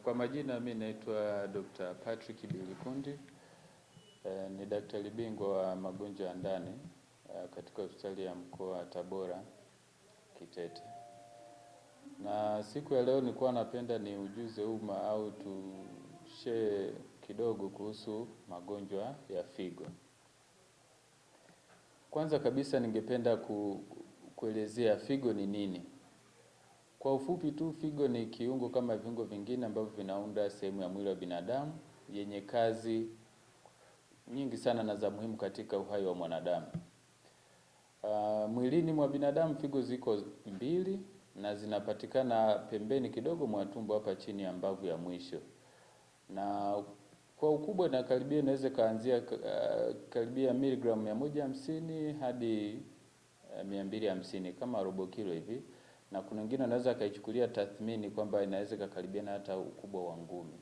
Kwa majina mimi naitwa Dr. Patrick Bilikundi. Ni daktari bingwa wa magonjwa ya ndani katika hospitali ya mkoa wa Tabora Kitete. Na siku ya leo nilikuwa napenda ni ujuze umma au tushare kidogo kuhusu magonjwa ya figo. Kwanza kabisa ningependa kuelezea figo ni nini. Kwa ufupi tu, figo ni kiungo kama viungo vingine ambavyo vinaunda sehemu ya mwili wa binadamu yenye kazi nyingi sana na za muhimu katika uhai wa mwanadamu. Mwilini mwa binadamu figo ziko mbili na zinapatikana pembeni kidogo mwa tumbo hapa chini ya mbavu ya mwisho. Na kwa ukubwa na karibia inaweza kaanzia karibia miligramu 150 hadi 250 kama robo kilo hivi. Na kuna wengine wanaweza kaichukulia tathmini kwamba inaweza kukaribiana hata ukubwa wa ngumi.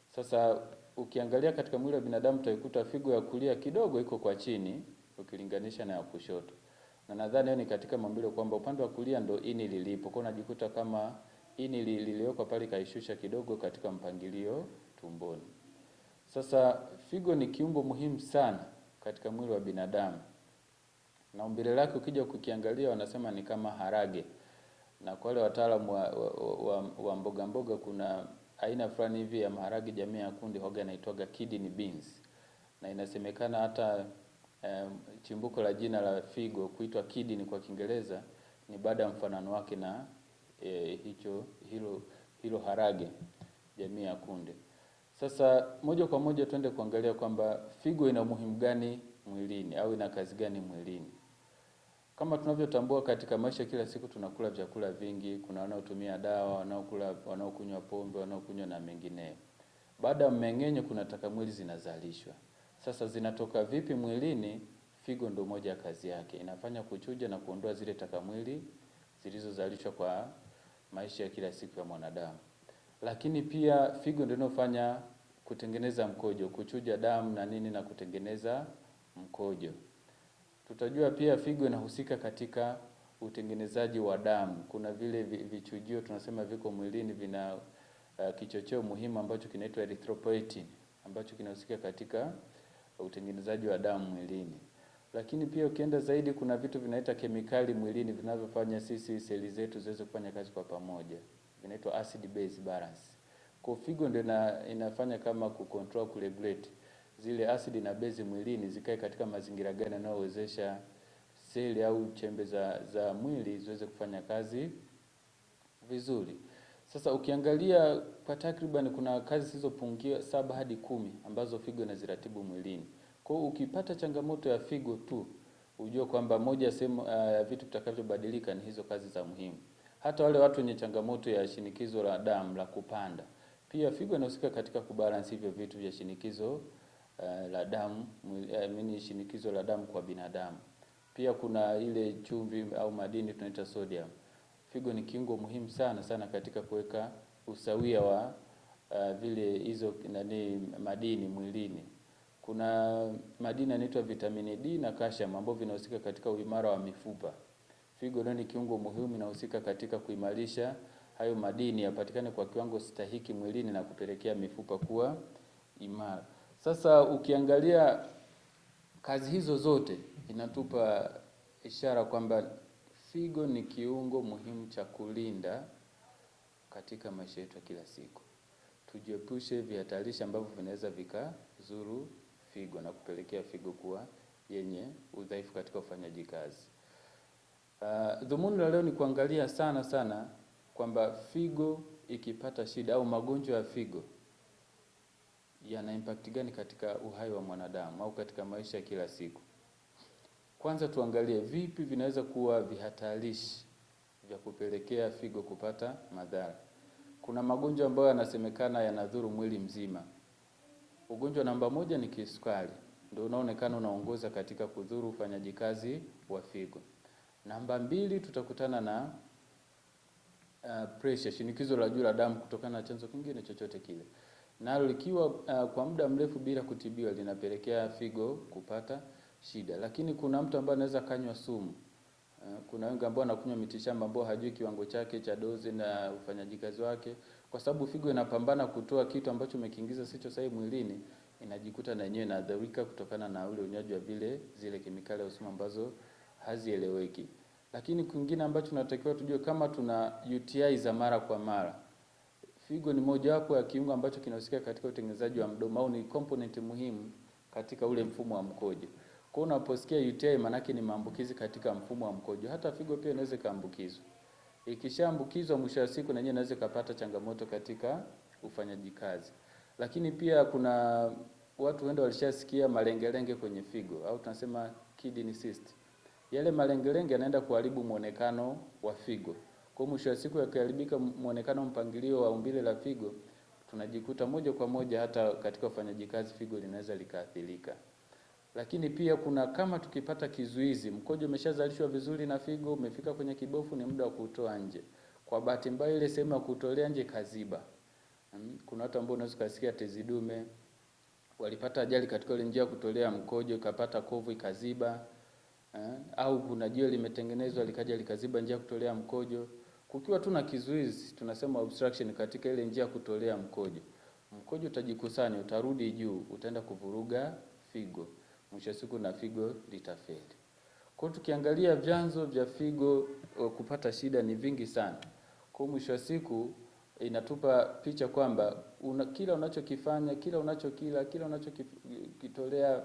Sasa ukiangalia katika mwili wa binadamu utaikuta figo ya kulia kidogo iko kwa chini ukilinganisha na ya kushoto. Na nadhani ni katika maumbile kwamba upande wa kulia ndo ini lilipo. Kwa unajikuta kama ini lilioko pale kaishusha kidogo katika mpangilio tumboni. Sasa figo ni kiungo muhimu sana katika mwili wa binadamu. Na umbile lake ukija kukiangalia wanasema ni kama harage. Na kwa wale wataalamu wa mboga mboga kuna aina fulani hivi ya maharage jamii ya kunde huwaga inaitwaga kidney beans. Na inasemekana hata chimbuko la jina la figo kuitwa kidney kwa Kiingereza ni baada ya mfanano wake na hilo harage jamii ya kunde. Sasa moja kwa moja twende kuangalia kwamba figo ina umuhimu gani mwilini au ina kazi gani mwilini. Kama tunavyotambua katika maisha kila siku tunakula vyakula vingi, kuna wanaotumia dawa, wanaokunywa pombe, wanaokunywa na mengineyo. Baada ya mmeng'enyo kuna taka mwili zinazalishwa. Sasa zinatoka vipi mwilini? Figo ndio moja ya kazi yake. Inafanya kuchuja na kuondoa zile taka mwili zilizozalishwa kwa maisha ya kila siku ya mwanadamu. Lakini pia figo ndio inafanya kutengeneza mkojo, kuchuja damu na nini na kutengeneza mkojo. Tutajua pia figo inahusika katika utengenezaji wa damu. Kuna vile vichujio tunasema viko mwilini vina kichocheo muhimu ambacho kinaitwa erythropoietin ambacho kinahusika katika utengenezaji wa damu mwilini. Lakini pia ukienda zaidi kuna vitu vinaita kemikali mwilini vinavyofanya sisi seli zetu ziweze kufanya kazi kwa pamoja. Vinaitwa acid base balance. Kwa figo ndio inafanya kama kucontrol, kuregulate zile asidi na bezi mwilini zikae katika mazingira gani yanayowezesha seli au chembe za mwili ziweze kufanya kazi vizuri. Sasa ukiangalia kwa takriban kuna kazi zisizopungua 7 hadi 10 ambazo figo inaziratibu mwilini. Kwa hiyo ukipata changamoto ya figo tu, ujue kwamba moja sehemu ya vitu vitakavyobadilika ni hizo kazi za muhimu. Hata wale watu wenye changamoto ya shinikizo la damu la kupanda, pia figo inahusika katika kubalance hivyo vitu vya shinikizo la damu, shinikizo la damu kwa binadamu. Pia kuna ile chumvi au madini tunaita sodium. Figo ni kiungo muhimu sana katika kuweka usawia wa vile hizo madini mwilini. Kuna madini yanaitwa vitamini D na calcium ambayo vinahusika katika uimara wa mifupa. Figo ni kiungo muhimu inahusika katika kuimarisha hayo madini yapatikane kwa kiwango stahiki mwilini na kupelekea mifupa kuwa imara. Sasa ukiangalia kazi hizo zote inatupa ishara kwamba figo ni kiungo muhimu cha kulinda katika maisha yetu ya kila siku. Tujiepushe vihatarishi ambavyo vinaweza vikazuru figo na kupelekea figo kuwa yenye udhaifu katika ufanyaji kazi. Dhumuni la leo ni kuangalia sana kwamba figo ikipata shida au magonjwa ya figo yana impact gani katika uhai wa mwanadamu au katika maisha ya kila siku. Kwanza tuangalie vipi vinaweza kuwa vihatarishi vya kupelekea figo kupata madhara. Kuna magonjwa ambayo yanasemekana yanadhuru mwili mzima. Ugonjwa namba 1 ni kisukari. Ndio unaonekana unaongoza katika kudhuru ufanyaji kazi wa figo. Namba 2 tutakutana na pressure, shinikizo la juu la damu kutokana na chanzo kingine chochote kile. Nalo likiwa kwa muda mrefu bila kutibiwa linapelekea figo kupata shida. Lakini kuna mtu ambaye anaweza kanywa sumu. Kuna wengi ambao wanakunywa mitishamba ambao hajui kiwango chake cha dozi na ufanyaji kazi wake. kwa sababu figo inapambana kutoa kitu ambacho umekiingiza sicho sahihi mwilini, inajikuta na yenyewe inadhurika kutokana na ule unywaji wa zile kemikali au sumu ambazo hazieleweki. Lakini kingine ambacho tunatakiwa tujue, kama tuna UTI za mara kwa mara, figo ni mojawapo ya kiungo ambacho kinahusika katika utengenezaji wa mdomo au ni component muhimu katika ule mfumo wa mkojo. Kwa unaposikia UTI manake ni maambukizi katika mfumo wa mkojo. Hata figo pia inaweza kaambukizwa. Ikishaambukizwa mwisho wa siku na yenyewe inaweza kupata changamoto katika ufanyaji kazi. Lakini pia kuna watu wenda walishasikia malengelenge kwenye figo au tunasema kidney cyst. Yale malengelenge yanaenda kuharibu muonekano wa figo. Kwa mwisho wa siku yakiharibika muonekano mpangilio wa umbile la figo, tunajikuta moja kwa moja hata katika ufanyaji kazi figo linaweza likaathirika. Lakini pia kuna kama tukipata kizuizi, mkojo umeshazalishwa vizuri na figo umefika kwenye kibofu, ni muda wa kutoa nje. Kwa bahati mbaya ile sehemu ya kutolea nje kaziba. Kuna watu ambao unaweza kusikia tezi dume walipata ajali katika ile njia ya kutolea mkojo, ikapata kovu ikaziba. Au kuna jiwe limetengenezwa likaja likaziba njia ya kutolea mkojo. Kukiwa tu na kizuizi, tunasema obstruction katika ile njia ya kutolea mkojo, mkojo utajikusanya, utarudi juu, utaenda kuvuruga figo. Mwisho siku na figo litafeli. Kwa tukiangalia vyanzo vya figo kupata shida ni vingi sana. Kwa mwisho siku inatupa picha kwamba kila unachokifanya, kila unachokila, kila unachokitolea,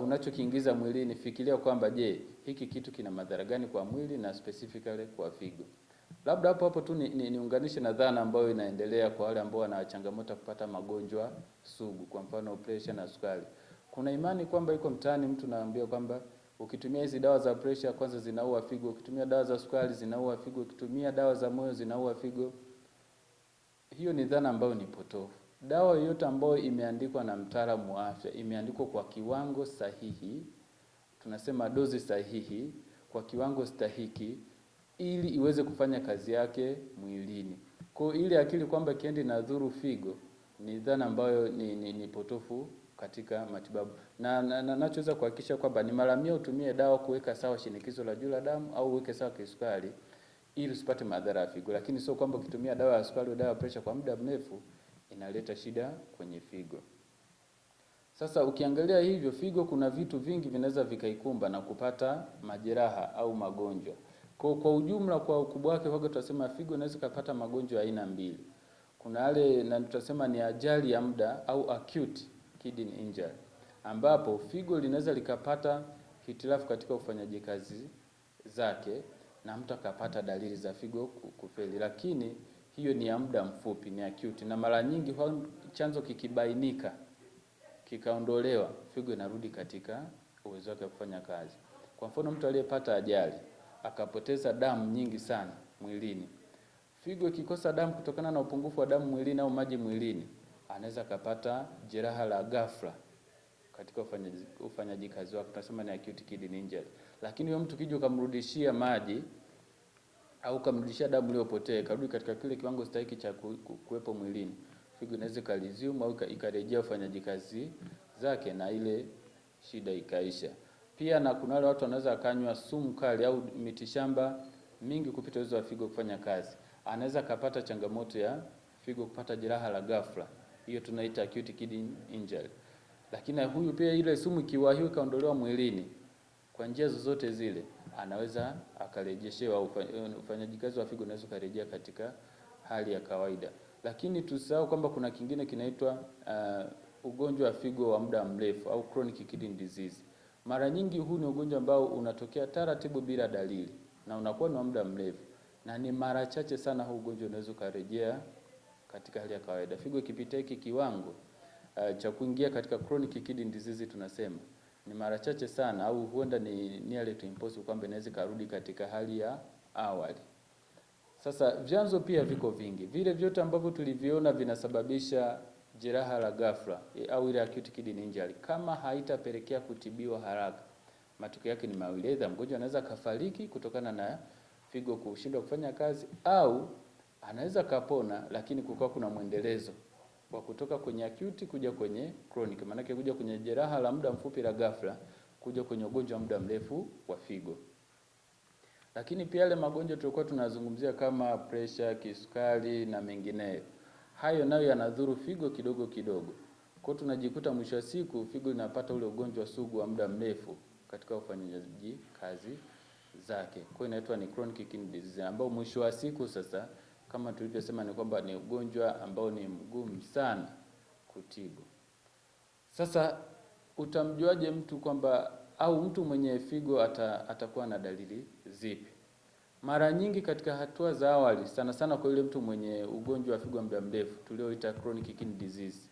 unachokiingiza mwilini, fikiria kwamba je, hiki kitu kina madhara gani kwa mwili na specifically kwa figo. Labda hapo tu niunganishe na dhana ambayo inaendelea kwa wale ambao wana changamoto kupata magonjwa sugu, kwa mfano pressure na sukari. Kuna imani kwamba iko mtaani mtu naambia kwamba ukitumia hizi dawa za pressure kwanza zinaua figo, ukitumia dawa za sukari zinaua figo, ukitumia dawa za moyo zinaua figo. Hiyo ni dhana ambayo ni potofu. Dawa yoyote ambayo imeandikwa na mtaalamu wa afya, imeandikwa kwa kiwango sahihi, tunasema dozi sahihi, kwa kiwango stahiki, ili iweze kufanya kazi yake mwilini. Kwa ile akili kwamba kiende na dhuru figo ni dhana ambayo ni potofu katika matibabu. Na nachoweza kuhakikisha kwamba ni mara 100 utumie dawa kuweka sawa shinikizo la juu la damu au uweke sawa kisukari ili usipate madhara ya figo, lakini sio kwamba ukitumia dawa ya sukari au dawa ya pressure kwa muda mrefu inaleta shida kwenye figo. Sasa ukiangalia hivyo figo, kuna vitu vingi vinaweza vikaikumba na kupata majeraha au magonjwa. Kwa ujumla, kwa ukubwa wake waga tutasema figo inaweza kupata magonjwa aina mbili. Kuna yale na tutasema ni ajali ya muda au acute kidney injury, ambapo figo linaweza likapata hitilafu katika ufanyaji kazi zake na mtu akapata dalili za figo kufeli, lakini hiyo ni ya muda mfupi, ni acute, na mara nyingi chanzo kikibainika kikaondolewa, figo inarudi katika uwezo wake wa kufanya kazi. Kwa mfano mtu aliyepata ajali akapoteza damu nyingi sana mwilini, figo ikikosa damu kutokana na upungufu wa damu mwilini au maji mwilini, anaweza kupata jeraha la ghafla katika ufanyaji kazi wake, tunasema ni acute kidney injury. Lakini huyo mtu kija kumrudishia maji au kumrudishia damu iliyopotea, karudi katika kile kiwango stahiki cha kuwepo mwilini, figo inaweza kalizium au ikarejea ufanyaji kazi zake na ile shida ikaisha. Pia na kuna wale watu wanaweza akanywa sumu kali au mitishamba mingi kupita uwezo wa figo kufanya kazi, anaweza kupata changamoto ya figo kupata jeraha la ghafla, hiyo tunaita acute kidney injury. Lakini huyu pia ile sumu ikiwahi kaondolewa mwilini kwa njia zozote zile, anaweza akarejeshewa ufanyaji kazi wa figo, unaweza kurejea katika hali ya kawaida. Lakini tusahau kwamba kuna kingine kinaitwa ugonjwa wa figo wa muda mrefu au chronic kidney disease. Mara nyingi huu ni ugonjwa ambao unatokea taratibu bila dalili na unakuwa ni wa muda mrefu, na ni mara chache sana huu ugonjwa unaweza kurejea katika hali ya kawaida. Figo ikipita hiki kiwango cha kuingia katika chronic kidney disease, tunasema ni mara chache sana, au huenda ni nearly to impossible kwamba inaweza karudi katika hali ya awali. Sasa vyanzo pia viko vingi. Vile vyote ambavyo tuliviona vinasababisha jeraha la ghafla au ile acute kidney injury, kama haitapelekea kutibiwa haraka, matokeo yake ni mawili: aidha mgonjwa anaweza kafariki kutokana na figo kushindwa kufanya kazi, au anaweza kapona lakini kukawa kuna mwendelezo wa kutoka kwenye acute kuja kwenye chronic, maana yake kuja kwenye jeraha la muda mfupi la ghafla kuja kwenye ugonjwa wa muda mrefu wa figo. Lakini pia yale magonjwa tulikuwa tunazungumzia kama pressure, kisukari na mengineyo, hayo nayo yanadhuru figo kidogo kidogo. Kwa tunajikuta mwisho wa siku figo inapata ule ugonjwa sugu wa muda mrefu katika ufanyaji kazi zake. Kwa inaitwa ni chronic kidney disease, ambao mwisho wa siku sasa kama tulivyosema ni kwamba ni ugonjwa ambao ni mgumu sana kutibu. Sasa utamjuaje mtu kwamba au mtu mwenye figo atakuwa na dalili zipi? Mara nyingi katika hatua za awali, sana sana kwa yule mtu mwenye ugonjwa wa figo muda mrefu tulioita chronic kidney disease,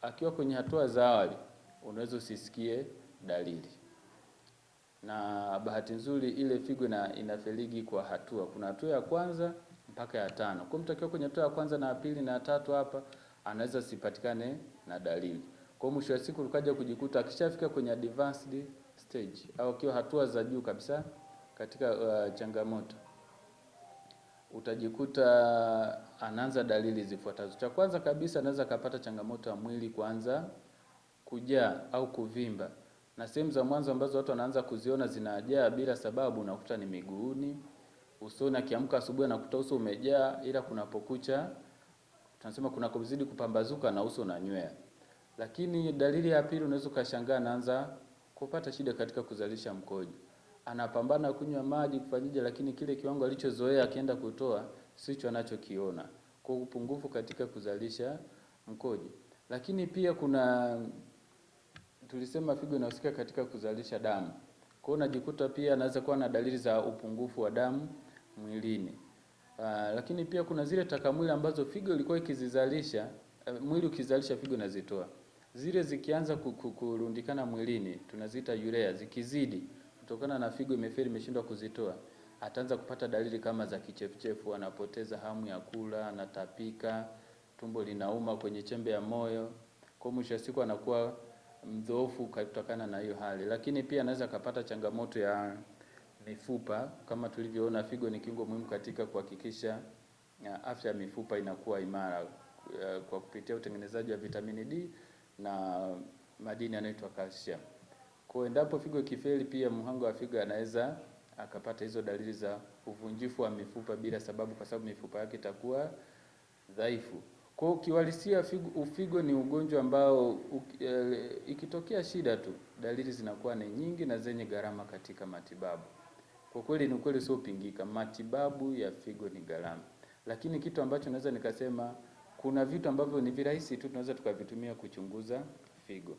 akiwa kwenye hatua za awali unaweza usisikie dalili. Na bahati nzuri ile figo inafeligi kwa hatua. Kuna hatua ya kwanza mpaka ya 5. Kwa mtu akiwa kwenye hatua ya kwanza na ya pili na ya 3 hapa anaweza sipatikane na dalili. Kwa mwisho wa siku ukaja kujikuta akishafika kwenye advanced stage au akiwa hatua za juu kabisa katika changamoto, utajikuta anaanza dalili zifuatazo. Cha kwanza kabisa anaweza kapata changamoto ya mwili kuanza kujaa au kuvimba. Na sehemu za mwanzo ambazo watu wanaanza kuziona zinajaa bila sababu unakuta ni miguuni, usoni. Akiamka asubuhi anakuta uso umejaa, ila kunapokucha tunasema kunakozidi kupambazuka na uso unanywea. Lakini dalili ya pili unaweza ukashangaa anaanza kupata shida katika kuzalisha mkojo. Anapambana kunywa maji kufanyije, lakini kile kiwango alichozoea akienda kutoa sicho anachokiona. Kwa upungufu katika kuzalisha mkojo. Lakini pia tulisema figo inahusika katika kuzalisha damu. Kwa hiyo unajikuta pia anaweza kuwa na dalili za upungufu wa damu mwilini. Lakini pia kuna zile takamwili ambazo figo ilikuwa ikizizalisha, mwili ukizalisha figo inazitoa. Zile zikianza kurundikana mwilini tunaziita urea, zikizidi kutokana na figo imefeli imeshindwa kuzitoa, ataanza kupata dalili kama za kichefuchefu, anapoteza hamu ya kula, anatapika, tumbo linauma kwenye chembe ya moyo. Kwa mwisho wa siku anakuwa mdhoofu kutokana na hiyo hali. Lakini pia anaweza kupata changamoto ya mifupa. Kama tulivyoona, figo ni kiungo muhimu katika kuhakikisha afya ya mifupa inakuwa imara kwa kupitia utengenezaji wa vitamini D na madini yanayoitwa calcium. Kwa endapo figo ikifeli, pia mhanga wa figo anaweza akapata hizo dalili za uvunjifu wa mifupa bila sababu, kwa sababu mifupa yake itakuwa dhaifu. Kwa ukiwalisia figo ni ugonjwa ambao ikitokea shida tu dalili zinakuwa ni nyingi na zenye gharama katika matibabu. Kwa kweli ni ukweli sio pingika, matibabu ya figo ni gharama. Lakini kitu ambacho naweza nikasema, kuna vitu ambavyo ni virahisi tu tunaweza tukavitumia kuchunguza figo.